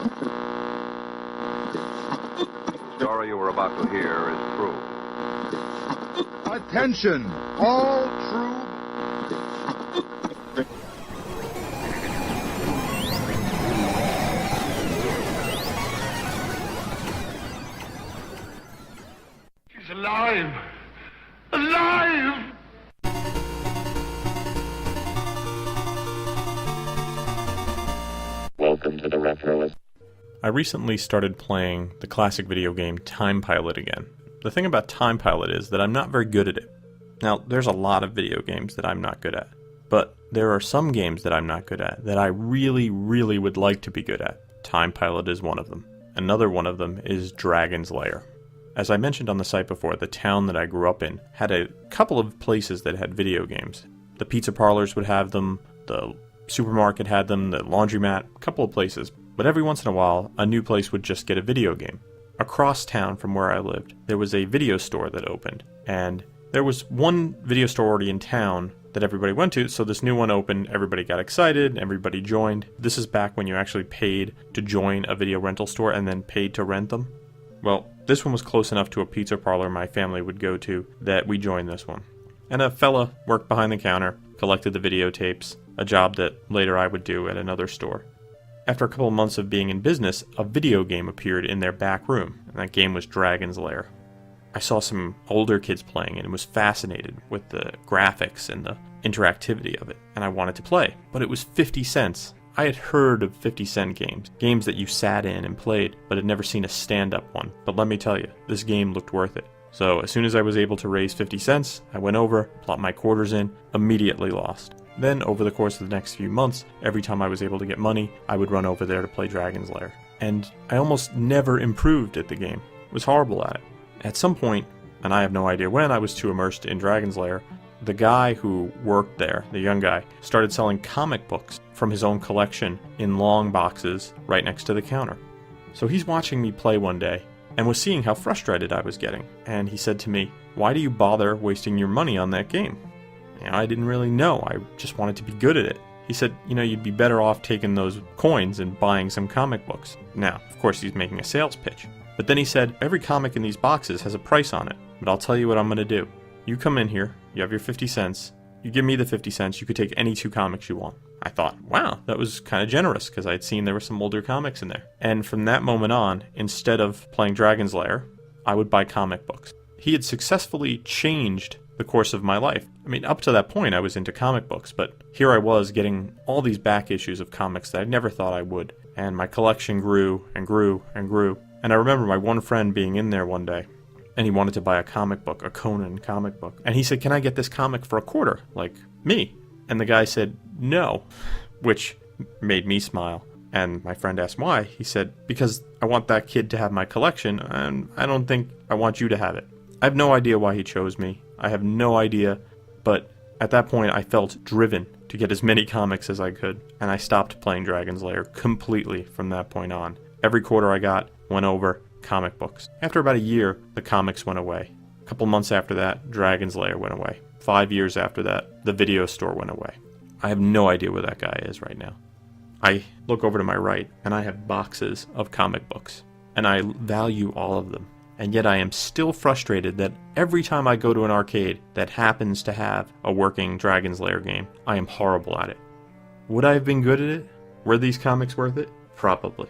The story you were about to hear is true. Attention, all true. She's alive! Alive! Welcome to the Retroist. I recently started playing the classic video game Time Pilot again. The thing about Time Pilot is that I'm not very good at it. Now, there's a lot of video games that I'm not good at, but there are some games that I'm not good at that I really, really would like to be good at. Time Pilot is one of them. Another one of them is Dragons-Lair. As I mentioned on the site before, the town that I grew up in had a couple of places that had video games. The pizza parlors would have them, the supermarket had them, the laundromat, a couple of places. But every once in a while, a new place would just get a video game. Across town from where I lived, there was a video store that opened. And there was one video store already in town that everybody went to, so this new one opened, everybody got excited, everybody joined. This is back when you actually paid to join a video rental store and then paid to rent them. Well, this one was close enough to a pizza parlor my family would go to that we joined this one. And a fella worked behind the counter, collected the videotapes, a job that later I would do at another store. After a couple of months of being in business, a video game appeared in their back room, and that game was Dragons-Lair. I saw some older kids playing it and was fascinated with the graphics and the interactivity of it, and I wanted to play, but it was 50 cents. I had heard of 50-cent games that you sat in and played, but had never seen a stand-up one. But let me tell you, this game looked worth it. So as soon as I was able to raise 50 cents, I went over, plopped my quarters in, immediately lost. Then, over the course of the next few months, every time I was able to get money, I would run over there to play Dragons-Lair. And I almost never improved at the game. I was horrible at it. At some point, and I have no idea when, I was too immersed in Dragons-Lair, the guy who worked there, the young guy, started selling comic books from his own collection in long boxes right next to the counter. So he's watching me play one day, and was seeing how frustrated I was getting. And he said to me, "Why do you bother wasting your money on that game?" I didn't really know. I just wanted to be good at it. He said, you'd be better off taking those coins and buying some comic books. Now, of course, he's making a sales pitch. But then he said, every comic in these boxes has a price on it. But I'll tell you what I'm going to do. You come in here, you have your 50 cents, you give me the 50 cents, you could take any 2 comics you want. I thought, wow, that was kind of generous, because I'd seen there were some older comics in there. And from that moment on, instead of playing Dragons-Lair, I would buy comic books. He had successfully changed the course of my life. Up to that point I was into comic books, but here I was getting all these back issues of comics that I never thought I would. And my collection grew and grew and grew. And I remember my one friend being in there one day, and he wanted to buy a comic book, a Conan comic book. And he said, "Can I get this comic for $0.25? Like me?" And the guy said, "No," which made me smile. And my friend asked why. He said, "Because I want that kid to have my collection, and I don't think I want you to have it." I have no idea why he chose me. I have no idea, but at that point I felt driven to get as many comics as I could, and I stopped playing Dragons-Lair completely from that point on. Every quarter I got went over comic books. After about a year, the comics went away. A couple months after that, Dragons-Lair went away. 5 years after that, the video store went away. I have no idea where that guy is right now. I look over to my right, and I have boxes of comic books, and I value all of them. And yet I am still frustrated that every time I go to an arcade that happens to have a working Dragons-Lair game, I am horrible at it. Would I have been good at it? Were these comics worth it? Probably.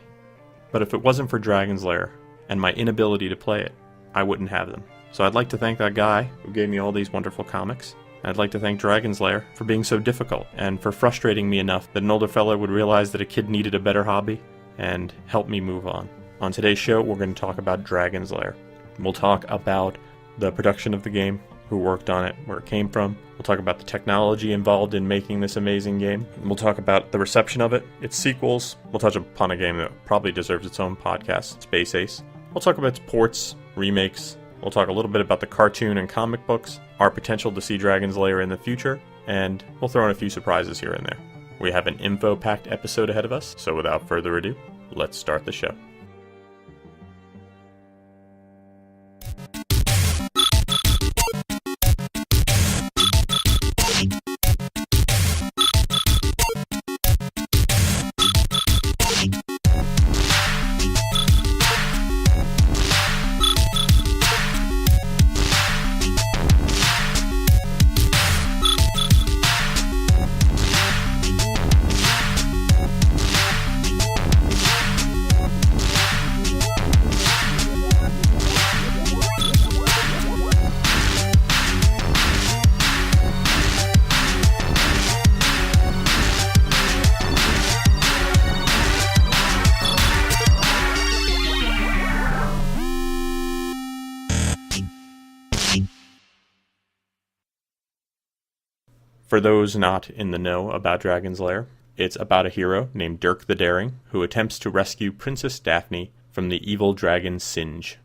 But if it wasn't for Dragons-Lair and my inability to play it, I wouldn't have them. So I'd like to thank that guy who gave me all these wonderful comics. I'd like to thank Dragons-Lair for being so difficult and for frustrating me enough that an older fella would realize that a kid needed a better hobby and help me move on. On today's show, we're going to talk about Dragons-Lair. We'll talk about the production of the game, who worked on it, where it came from. We'll talk about the technology involved in making this amazing game. We'll talk about the reception of it, its sequels. We'll touch upon a game that probably deserves its own podcast, Space Ace. We'll talk about its ports, remakes. We'll talk a little bit about the cartoon and comic books, our potential to see Dragons-Lair in the future, and we'll throw in a few surprises here and there. We have an info-packed episode ahead of us, so without further ado, let's start the show. For those not in the know about Dragon's Lair, it's about a hero named Dirk the Daring who attempts to rescue Princess Daphne from the evil dragon Singe.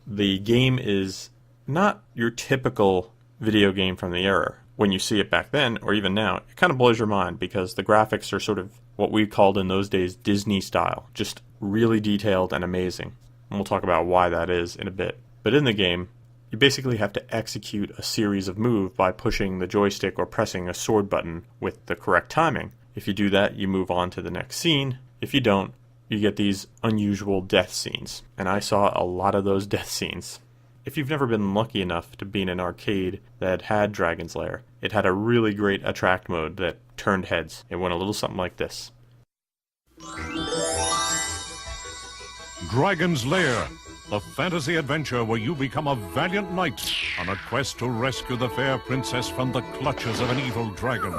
The game is not your typical video game from the era. When you see it back then, or even now, it kind of blows your mind because the graphics are sort of what we called in those days Disney style, just really detailed and amazing. And we'll talk about why that is in a bit. But in the game, you basically have to execute a series of moves by pushing the joystick or pressing a sword button with the correct timing. If you do that, you move on to the next scene. If you don't, you get these unusual death scenes. And I saw a lot of those death scenes. If you've never been lucky enough to be in an arcade that had Dragon's Lair, it had a really great attract mode that turned heads. It went a little something like this. Dragon's Lair, the fantasy adventure where you become a valiant knight on a quest to rescue the fair princess from the clutches of an evil dragon.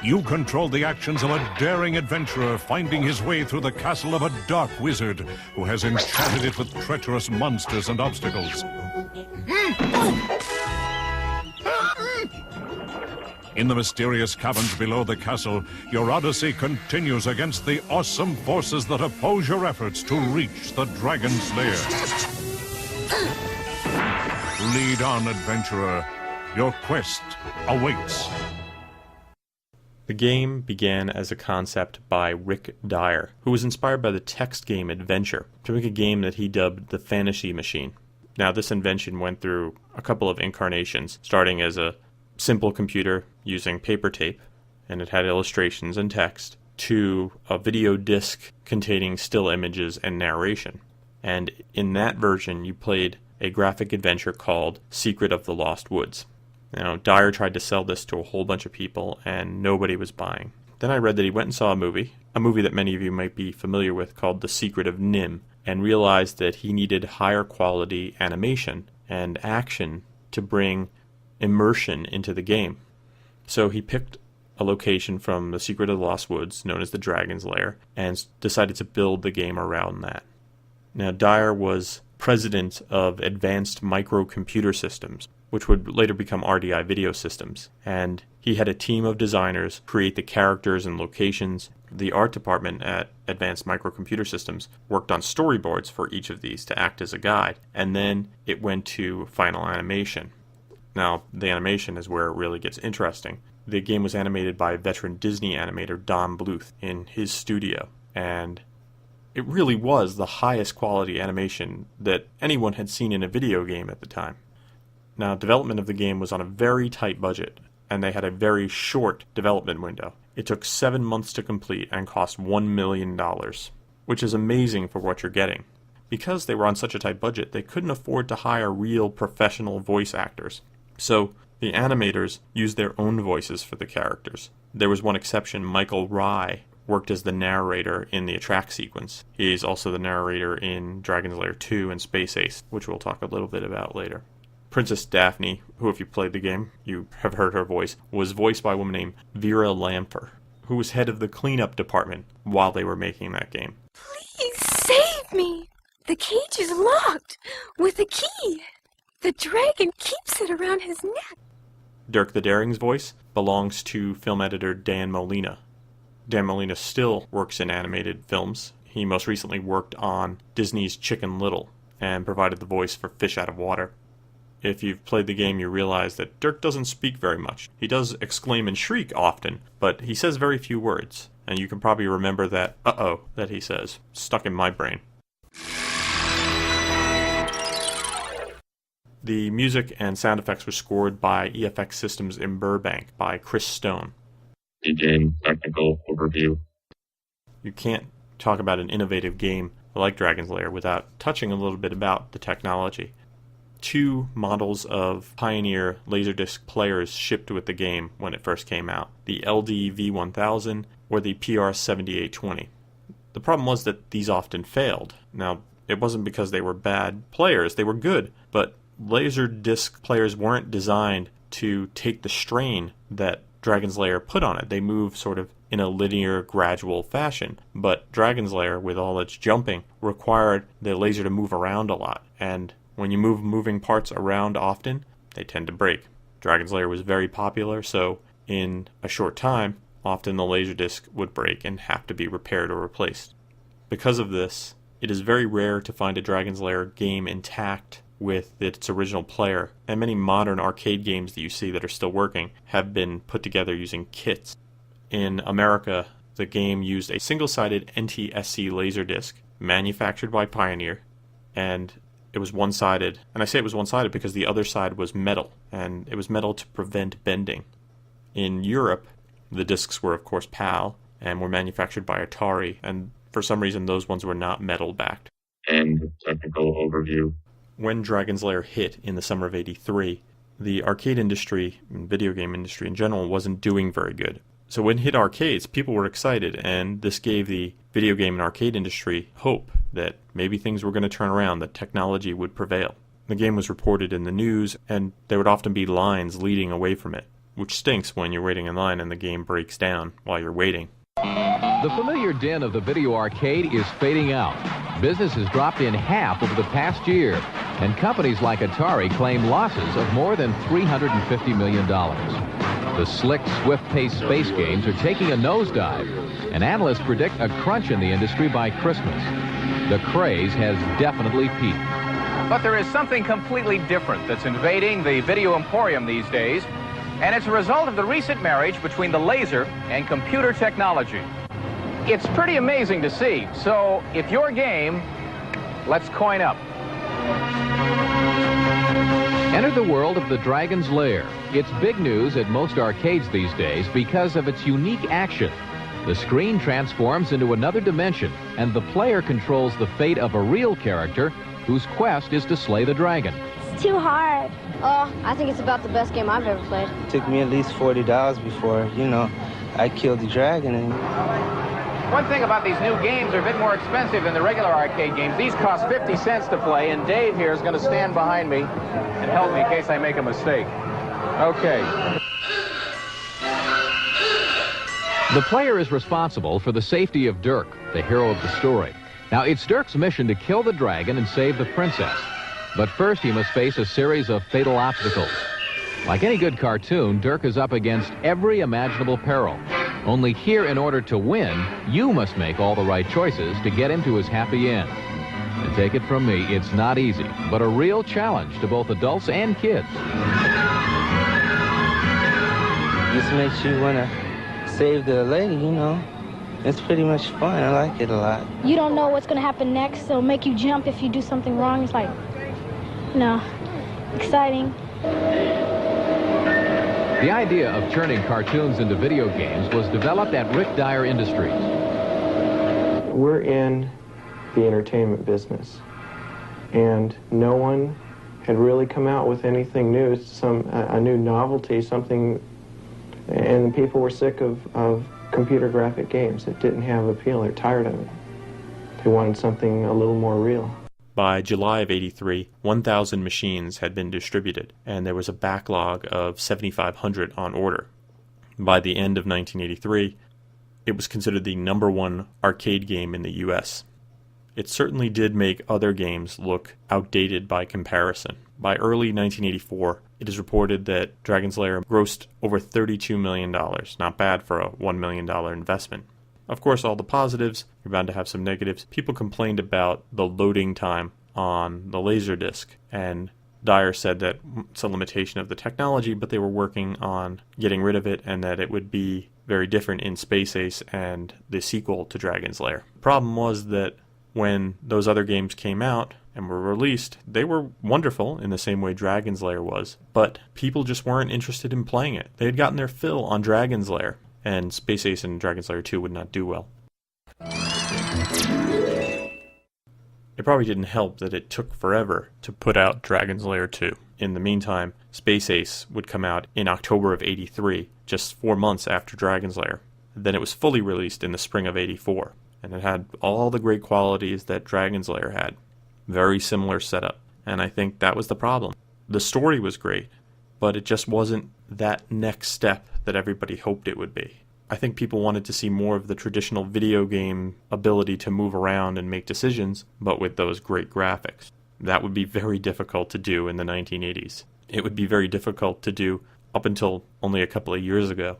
You control the actions of a daring adventurer finding his way through the castle of a dark wizard who has enchanted it with treacherous monsters and obstacles. In the mysterious caverns below the castle, your odyssey continues against the awesome forces that oppose your efforts to reach the Dragon's Lair. Lead on, adventurer. Your quest awaits. The game began as a concept by Rick Dyer, who was inspired by the text game Adventure to make a game that he dubbed the Fantasy Machine. Now, this invention went through a couple of incarnations, starting as a simple computer using paper tape, and it had illustrations and text, to a video disc containing still images and narration. And in that version, you played a graphic adventure called Secret of the Lost Woods. Now, Dyer tried to sell this to a whole bunch of people, and nobody was buying. Then I read that he went and saw a movie that many of you might be familiar with called The Secret of Nim, and realized that he needed higher quality animation and action to bring immersion into the game. So he picked a location from The Secret of the Lost Woods, known as the Dragon's Lair, and decided to build the game around that. Now, Dyer was president of Advanced Microcomputer Systems, which would later become RDI Video Systems, and he had a team of designers create the characters and locations. The art department at Advanced Microcomputer Systems worked on storyboards for each of these to act as a guide, and then it went to final animation. Now, the animation is where it really gets interesting. The game was animated by veteran Disney animator Don Bluth in his studio, and it really was the highest quality animation that anyone had seen in a video game at the time. Now, development of the game was on a very tight budget, and they had a very short development window. It took 7 months to complete and cost $1 million, which is amazing for what you're getting. Because they were on such a tight budget, they couldn't afford to hire real professional voice actors. So, the animators used their own voices for the characters. There was one exception. Michael Rye worked as the narrator in the attract sequence. He's also the narrator in Dragon's Lair 2 and Space Ace, which we'll talk a little bit about later. Princess Daphne, who if you played the game, you have heard her voice, was voiced by a woman named Vera Lamper, who was head of the cleanup department while they were making that game. Please save me! The cage is locked with a key. The dragon keeps it around his neck. Dirk the Daring's voice belongs to film editor Dan Molina. Dan Molina still works in animated films. He most recently worked on Disney's Chicken Little and provided the voice for Fish Out of Water. If you've played the game, you realize that Dirk doesn't speak very much. He does exclaim and shriek often, but he says very few words. And you can probably remember that "uh-oh" that he says. Stuck in my brain. The music and sound effects were scored by EFX Systems in Burbank by Chris Stone. Begin technical overview. You can't talk about an innovative game like Dragon's Lair without touching a little bit about the technology. 2 models of Pioneer Laserdisc players shipped with the game when it first came out, the LD V1000 or the PR7820. The problem was that these often failed. Now, it wasn't because they were bad players, they were good, but Laserdisc players weren't designed to take the strain that Dragon's Lair put on it. They move sort of in a linear, gradual fashion, but Dragon's Lair, with all its jumping, required the laser to move around a lot, and when you move moving parts around often, they tend to break. Dragon's Lair was very popular, so in a short time, often the Laserdisc would break and have to be repaired or replaced. Because of this, it is very rare to find a Dragon's Lair game intact with its original player, and many modern arcade games that you see that are still working have been put together using kits. In America, the game used a single-sided NTSC Laserdisc manufactured by Pioneer, and it was one-sided. And I say it was one-sided because the other side was metal, and it was metal to prevent bending. In Europe, the discs were of course PAL and were manufactured by Atari, and for some reason those ones were not metal backed. And technical overview. When Dragon's Lair hit in the summer of '83, the arcade industry, and video game industry in general, wasn't doing very good. So when it hit arcades, people were excited, and this gave the video game and arcade industry hope that maybe things were going to turn around, that technology would prevail. The game was reported in the news, and there would often be lines leading away from it, which stinks when you're waiting in line and the game breaks down while you're waiting. The familiar din of the video arcade is fading out. Business has dropped in half over the past year, and companies like Atari claim losses of more than $350 million. The slick, swift-paced space games are taking a nosedive, and analysts predict a crunch in the industry by Christmas. The craze has definitely peaked. But there is something completely different that's invading the video emporium these days, and it's a result of the recent marriage between the laser and computer technology. It's pretty amazing to see. So, if your game, let's coin up. Enter the world of the Dragon's Lair. It's big news at most arcades these days because of its unique action. The screen transforms into another dimension, and the player controls the fate of a real character whose quest is to slay the dragon. It's too hard. Oh, I think it's about the best game I've ever played. It took me at least $40 before, I killed the dragon. And one thing about these new games, they're a bit more expensive than the regular arcade games. These cost 50 cents to play, and Dave here is going to stand behind me and help me in case I make a mistake. Okay. The player is responsible for the safety of Dirk, the hero of the story. Now, it's Dirk's mission to kill the dragon and save the princess. But first, he must face a series of fatal obstacles. Like any good cartoon, Dirk is up against every imaginable peril. Only here, in order to win, you must make all the right choices to get him to his happy end. And take it from me, it's not easy, but a real challenge to both adults and kids. Just makes you want to save the lady, It's pretty much fun. I like it a lot. You don't know what's going to happen next, so it'll make you jump if you do something wrong. It's like, exciting. The idea of turning cartoons into video games was developed at Rick Dyer Industries. We're in the entertainment business, and no one had really come out with anything new, a new novelty, something, and people were sick of computer graphic games. It didn't have appeal. They're tired of it. They wanted something a little more real. By July of '83, 1,000 machines had been distributed, and there was a backlog of 7,500 on order. By the end of 1983, it was considered the #1 arcade game in the U.S. It certainly did make other games look outdated by comparison. By early 1984, it is reported that Dragon's Lair grossed over $32 million, not bad for a $1 million investment. Of course, all the positives, you're bound to have some negatives. People complained about the loading time on the Laserdisc, and Dyer said that it's a limitation of the technology, but they were working on getting rid of it, and that it would be very different in Space Ace and the sequel to Dragon's Lair. The problem was that when those other games came out and were released, they were wonderful in the same way Dragon's Lair was, but people just weren't interested in playing it. They had gotten their fill on Dragon's Lair, and Space Ace and Dragon's Lair 2 would not do well. It probably didn't help that it took forever to put out Dragon's Lair 2. In the meantime, Space Ace would come out in October of '83, just 4 months after Dragon's Lair. Then it was fully released in the spring of '84, and it had all the great qualities that Dragon's Lair had. Very similar setup, and I think that was the problem. The story was great, but it just wasn't that next step that everybody hoped it would be. I think people wanted to see more of the traditional video game ability to move around and make decisions, but with those great graphics. That would be very difficult to do in the 1980s. it would be very difficult to do up until only a couple of years ago.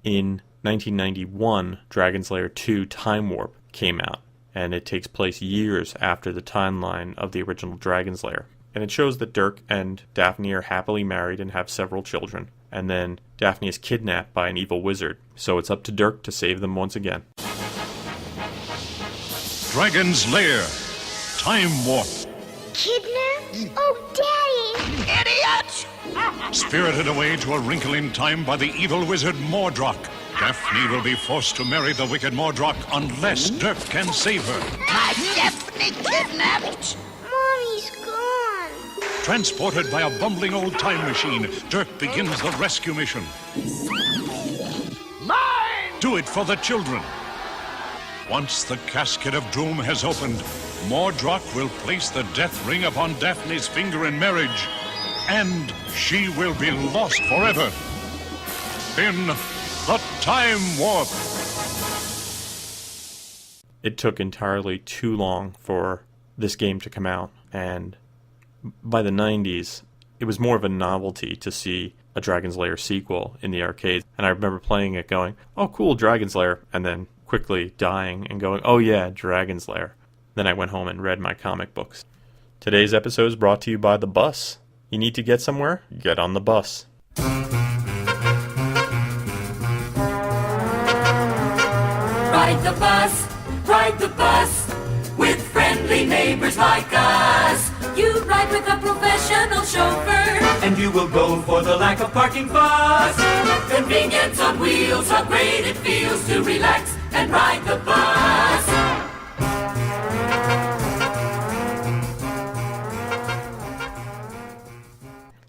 In 1991, Dragon's Lair 2 Time Warp came out, and it takes place years after the timeline of the original Dragon's Lair. And it shows that Dirk and Daphne are happily married and have several children, and then Daphne is kidnapped by an evil wizard, so it's up to Dirk to save them once again. Dragon's Lair Time Warp. Kidnapped? Oh, Daddy! Idiot! Spirited away to a wrinkle in time by the evil wizard Mordroc, Daphne will be forced to marry the wicked Mordroc unless Dirk can save her. My Daphne kidnapped! Mommy's gone. Transported by a bumbling old time machine, Dirk begins the rescue mission. Mine! Do it for the children. Once the casket of doom has opened, Mordroc will place the death ring upon Daphne's finger in marriage, and she will be lost forever in the Time Warp. It took entirely too long for this game to come out, and by the 90s, it was more of a novelty to see a Dragon's Lair sequel in the arcade. And I remember playing it going, oh cool, Dragon's Lair, and then quickly dying and going, oh yeah, Dragon's Lair. Then I went home and read my comic books. Today's episode is brought to you by the bus. You need to get somewhere? Get on the bus. Ride the bus, with friendly neighbors like us. You ride with a professional chauffeur, and you will go for the lack of parking fuss. Convenience on wheels, how great it feels to relax and ride the bus.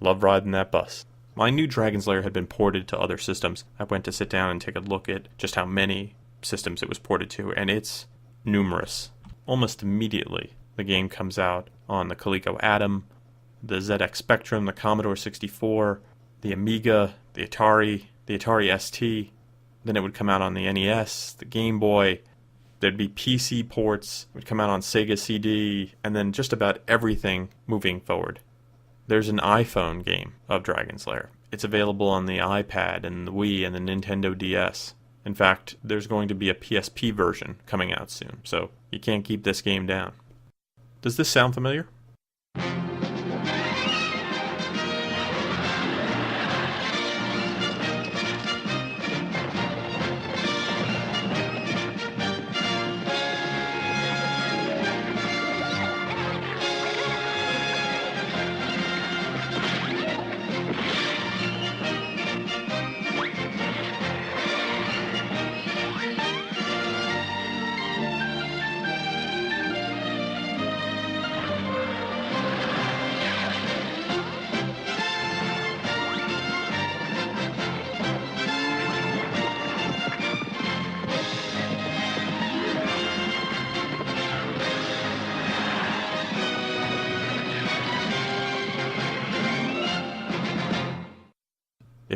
Love riding that bus. I knew Dragon's Lair had been ported to other systems. I went to sit down and take a look at just how many systems it was ported to, and it's numerous. Almost immediately, the game comes out on the Coleco Atom, the ZX Spectrum, the Commodore 64, the Amiga, the Atari ST. Then it would come out on the NES, the Game Boy. There'd be PC ports. It would come out on Sega CD, and then just about everything moving forward. There's an iPhone game of Dragon's Lair. It's available on the iPad and the Wii and the Nintendo DS. In fact, there's going to be a PSP version coming out soon, so you can't keep this game down. Does this sound familiar?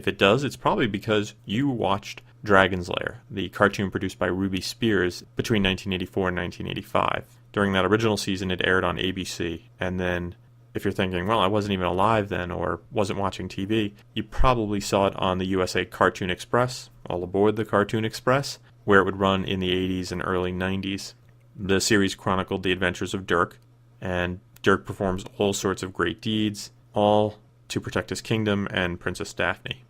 If it does, it's probably because you watched Dragon's Lair, the cartoon produced by Ruby Spears between 1984 and 1985. During that original season, it aired on ABC, and then if you're thinking, well, I wasn't even alive then or wasn't watching TV, you probably saw it on the USA Cartoon Express, all aboard the Cartoon Express, where it would run in the 80s and early 90s. The series chronicled the adventures of Dirk, and Dirk performs all sorts of great deeds, all to protect his kingdom and Princess Daphne.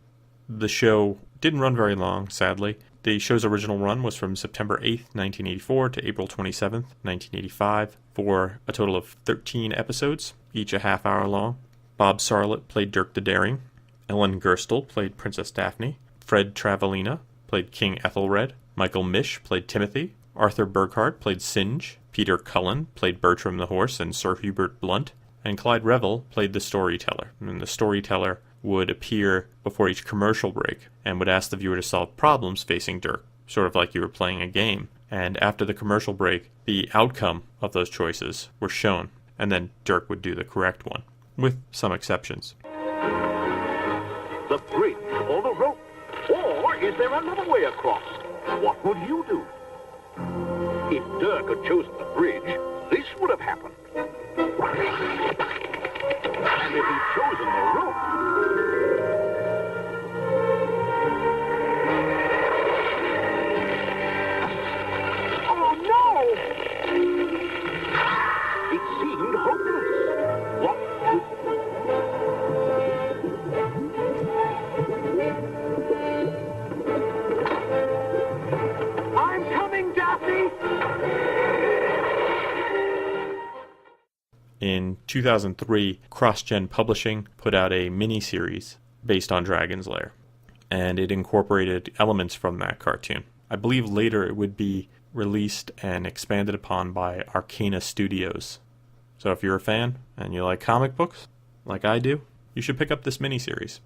The show didn't run very long, sadly. The show's original run was from September 8th, 1984 to April 27th, 1985, for a total of 13 episodes, each a half hour long. Bob Sarlett played Dirk the Daring. Ellen Gerstle played Princess Daphne. Fred Travellina played King Ethelred. Michael Mish played Timothy. Arthur Burkhardt played Singe. Peter Cullen played Bertram the Horse and Sir Hubert Blunt. And Clyde Revel played the storyteller. And the storyteller would appear before each commercial break and would ask the viewer to solve problems facing Dirk, sort of like you were playing a game. And after the commercial break, the outcome of those choices were shown, and then Dirk would do the correct one, with some exceptions. The bridge or the rope? Or is there another way across? What would you do? If Dirk had chosen the bridge, this would have happened. And if he's chosen the route... Oh, no! It seemed hopeless. What I'm coming, Daphne! In 2003, CrossGen Publishing put out a mini-series based on Dragon's Lair, and it incorporated elements from that cartoon. I believe later it would be released and expanded upon by Arcana Studios. So if you're a fan and you like comic books, like I do, you should pick up this mini-series.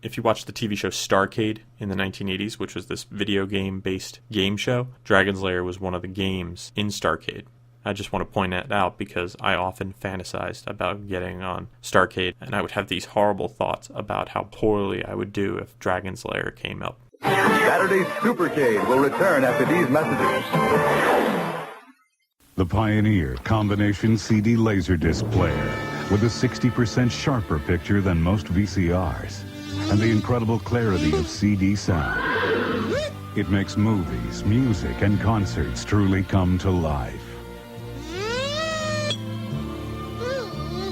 If you watched the TV show Starcade in the 1980s, which was this video game-based game show, Dragon's Lair was one of the games in Starcade. I just want to point that out because I often fantasized about getting on Starcade, and I would have these horrible thoughts about how poorly I would do if Dragon's Lair came up. Saturday's Supercade will return after these messages. The Pioneer Combination CD Laserdisc player with a 60% sharper picture than most VCRs and the incredible clarity of CD sound. It makes movies, music, and concerts truly come to life.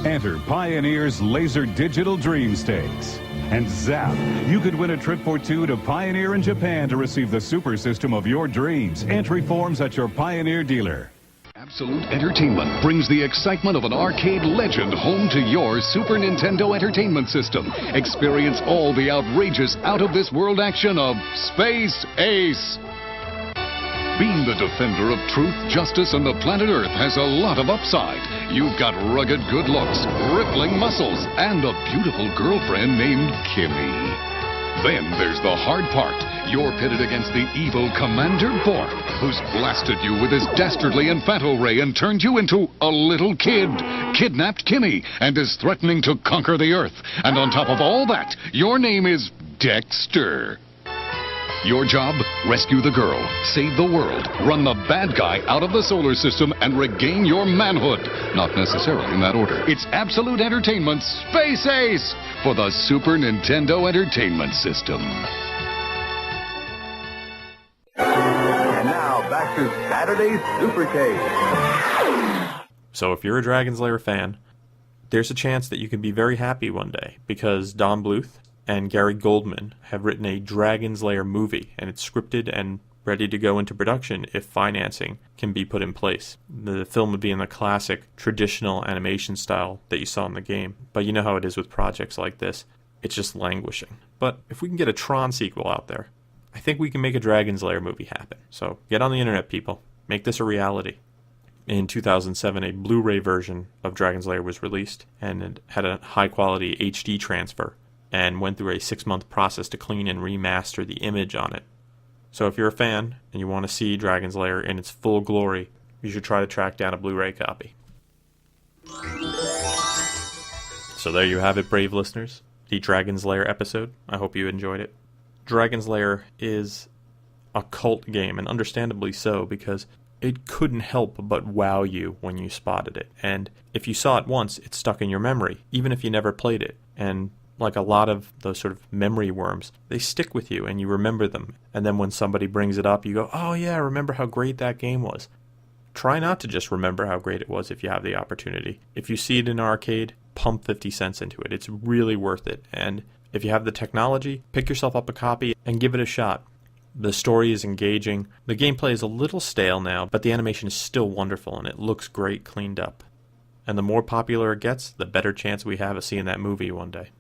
Enter Pioneer's Laser Digital Dream Stakes. And zap, you could win a trip for two to Pioneer in Japan to receive the super system of your dreams. Entry forms at your Pioneer dealer. Absolute Entertainment brings the excitement of an arcade legend home to your Super Nintendo Entertainment System. Experience all the outrageous, out-of-this-world action of Space Ace. Being the defender of truth, justice, and the planet Earth has a lot of upside. You've got rugged good looks, rippling muscles, and a beautiful girlfriend named Kimmy. Then there's the hard part. You're pitted against the evil Commander Bork, who's blasted you with his dastardly infanto ray and turned you into a little kid, kidnapped Kimmy, and is threatening to conquer the Earth. And on top of all that, your name is Dexter. Your job? Rescue the girl, save the world, run the bad guy out of the solar system, and regain your manhood. Not necessarily in that order. It's Absolute Entertainment Space Ace for the Super Nintendo Entertainment System. And now back to Saturday's Supercade. So if you're a Dragon's Lair fan, there's a chance that you can be very happy one day, because Don Bluth and Gary Goldman have written a Dragon's Lair movie, and it's scripted and ready to go into production if financing can be put in place. The film would be in the classic traditional animation style that you saw in the game, but you know how it is with projects like this. It's just languishing. But if we can get a Tron sequel out there, I think we can make a Dragon's Lair movie happen. So get on the internet, people. Make this a reality. In 2007, a Blu-ray version of Dragon's Lair was released, and it had a high-quality HD transfer, and went through a 6-month process to clean and remaster the image on it. So if you're a fan and you want to see Dragon's Lair in its full glory, you should try to track down a Blu-ray copy. So there you have it, brave listeners. The Dragon's Lair episode. I hope you enjoyed it. Dragon's Lair is a cult game, and understandably so, because it couldn't help but wow you when you spotted it. And if you saw it once, it stuck in your memory, even if you never played it. And like a lot of those sort of memory worms, they stick with you and you remember them. And then when somebody brings it up, you go, oh yeah, I remember how great that game was. Try not to just remember how great it was if you have the opportunity. If you see it in an arcade, pump 50 cents into it. It's really worth it. And if you have the technology, pick yourself up a copy and give it a shot. The story is engaging. The gameplay is a little stale now, but the animation is still wonderful and it looks great cleaned up. And the more popular it gets, the better chance we have of seeing that movie one day.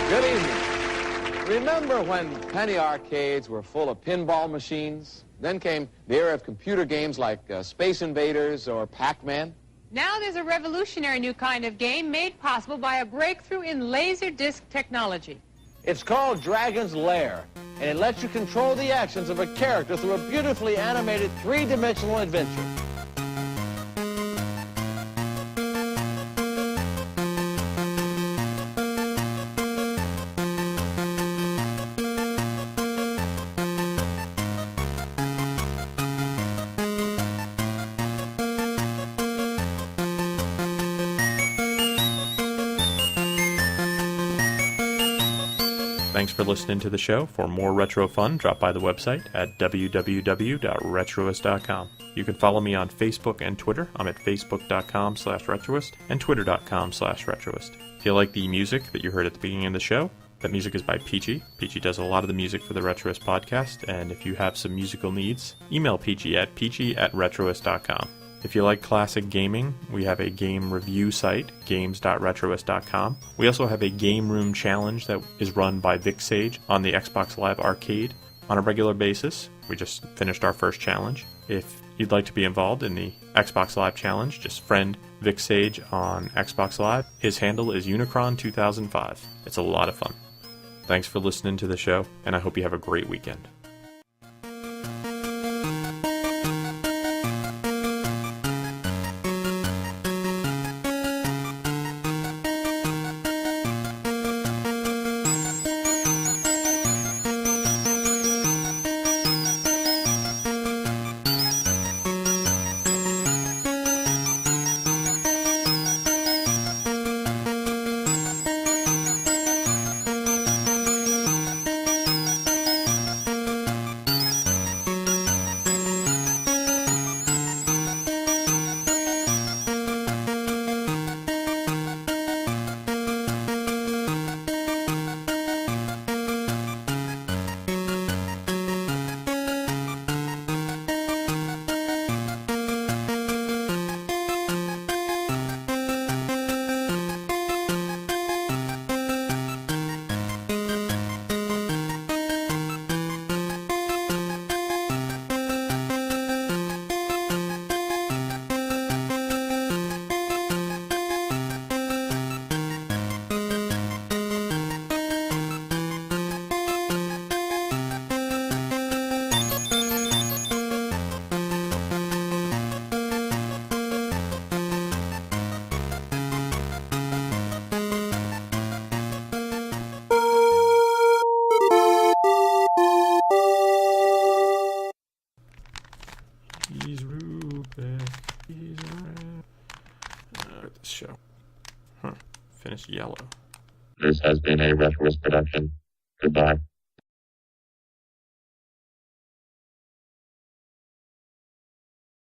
Good evening. Remember when penny arcades were full of pinball machines? Then came the era of computer games like Space Invaders or Pac-Man. Now there's a revolutionary new kind of game made possible by a breakthrough in laser disc technology. It's called Dragon's Lair, and it lets you control the actions of a character through a beautifully animated three-dimensional adventure. Thanks for listening to the show. For more retro fun, drop by the website at www.retroist.com. You can follow me on Facebook and Twitter. I'm at facebook.com/retroist and twitter.com/retroist. If you like the music that you heard at the beginning of the show, that music is by Peachy. Peachy does a lot of the music for the Retroist podcast, and if you have some musical needs, email Peachy at peachy@retroist.com. If you like classic gaming, we have a game review site, games.retroist.com. We also have a game room challenge that is run by Vic Sage on the Xbox Live Arcade on a regular basis. We just finished our first challenge. If you'd like to be involved in the Xbox Live challenge, just friend Vic Sage on Xbox Live. His handle is Unicron2005. It's a lot of fun. Thanks for listening to the show, and I hope you have a great weekend. Show. Finished yellow. This has been a Retroist production. Goodbye.